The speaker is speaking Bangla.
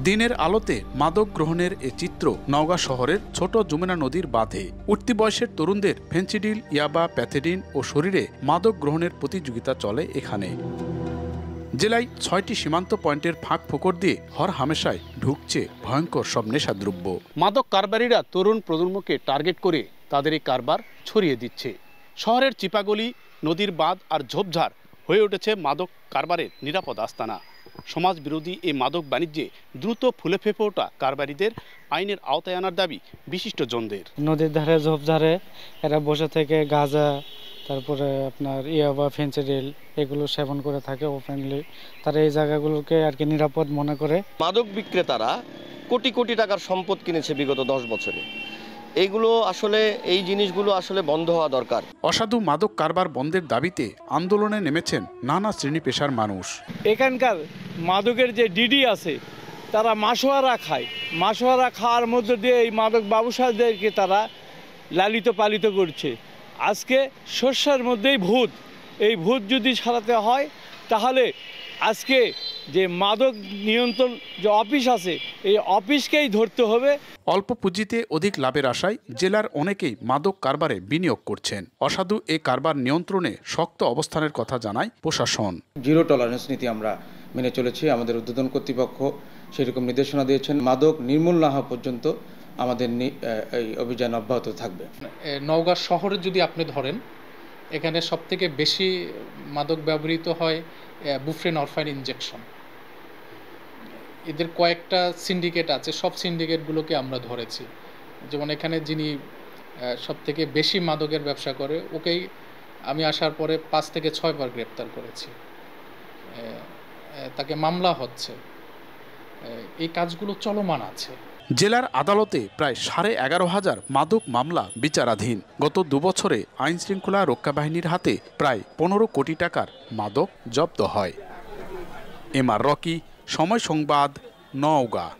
দিনের আলোতে মাদক গ্রহণের এ চিত্র নওগাঁ শহরের ছোট যমুনা নদীর বাঁধে উঠতি বয়সের তরুণদের ফেন্সিডিল, ইয়াবা, প্যাথেডিন ও শরীরে মাদক গ্রহণের প্রতিযোগিতা চলে এখানে। জেলায় ৬টি সীমান্ত পয়েন্টের ফাঁক ফোকর দিয়ে হর হামেশায় ঢুকছে ভয়ঙ্কর সব নেশাদ্রব্য। মাদক কারবারিরা তরুণ প্রজন্মকে টার্গেট করে তাদের এই কারবার ছড়িয়ে দিচ্ছে। শহরের চিপাগলি, নদীর বাঁধ আর ঝোপঝাড় হয়ে উঠেছে মাদক কারবারের নিরাপদ আস্তানা। সমাজ বিরোধী এই মাদক বাণিজ্যে দ্রুত ফুলে ফেঁপে ওঠা কারবারিদের আইনের আওতায় আনার দাবি বিশিষ্টজনদের। নদীর ধারে ঝোপঝাড়ে এরা বসে থেকে গাঁজা, তারপরে আপনার ইয়াবা, ফেন্সিডিল এগুলো সেবন করে থাকে ওপেনলি। তারা এই জায়গাগুলোকে আর কি নিরাপদ মনে করে। মাদক বিক্রেতারা কোটি কোটি টাকার সম্পদ কিনেছে বিগত 10 বছরে। এইগুলো আসলে, এই জিনিসগুলো আসলে বন্ধ হওয়া দরকার। অসাধু মাদক কারবার বন্ধের দাবিতে আন্দোলনে নেমেছেন নানা শ্রেণী পেশার মানুষ। এখানকার মাদকের যে ডিডি আছে তারা মাসোয়ারা খায়, মাসোয়ারা খাওয়ার মধ্য দিয়ে এই মাদক ব্যবসায়ীদেরকে তারা লালিত পালিত করছে। আজকে শস্যের মধ্যেই ভূত, এই ভূত যদি সারাতে হয় তাহলে আজকে যে মাদক নিয়ন্ত্রণ যে অফিস আছে এই অফিসকেই ধরতে হবে। অল্প পুঁজিতে অধিক লাভের আশায় জেলার অনেকেই মাদক কারবারে বিনিয়োগ করছেন। অসাধু এই কারবার নিয়ন্ত্রণে শক্ত অবস্থানের কথা জানায় প্রশাসন। জিরো টলারেন্স নীতি আমরা মেনে চলেছি। আমাদের উদ্বোধন কর্তৃপক্ষ সেরকম নির্দেশনা দিয়েছেন। মাদক নির্মূল না হওয়া পর্যন্ত আমাদের এই অভিযান অব্যাহত থাকবে। নওগাঁ শহরে যদি আপনি ধরেন, এখানে সবথেকে বেশি মাদক ব্যবহৃত হয় বুফ্রেন অরফাইন ইনজেকশন। এদের কয়েকটা সিন্ডিকেট আছে, সব সিন্ডিকেটগুলোকে আমরা ধরেছি। যেমন এখানে যিনি সবথেকে বেশি মাদকের ব্যবসা করে, ওকেই আমি আসার পরে 5 থেকে 6 বার গ্রেপ্তার করেছি। তাকে মামলা হচ্ছে, এই কাজগুলো চলমান আছে। জেলার আদালতে প্রায় 11,500 মাদক মামলা বিচারাধীন। গত 2 বছরে আইন শৃঙ্খলা রক্ষা বাহিনীর হাতে প্রায় 15 কোটি টাকার মাদক জব্দ হয়। এমআর রকি, সময় সংবাদ, নওগাঁ।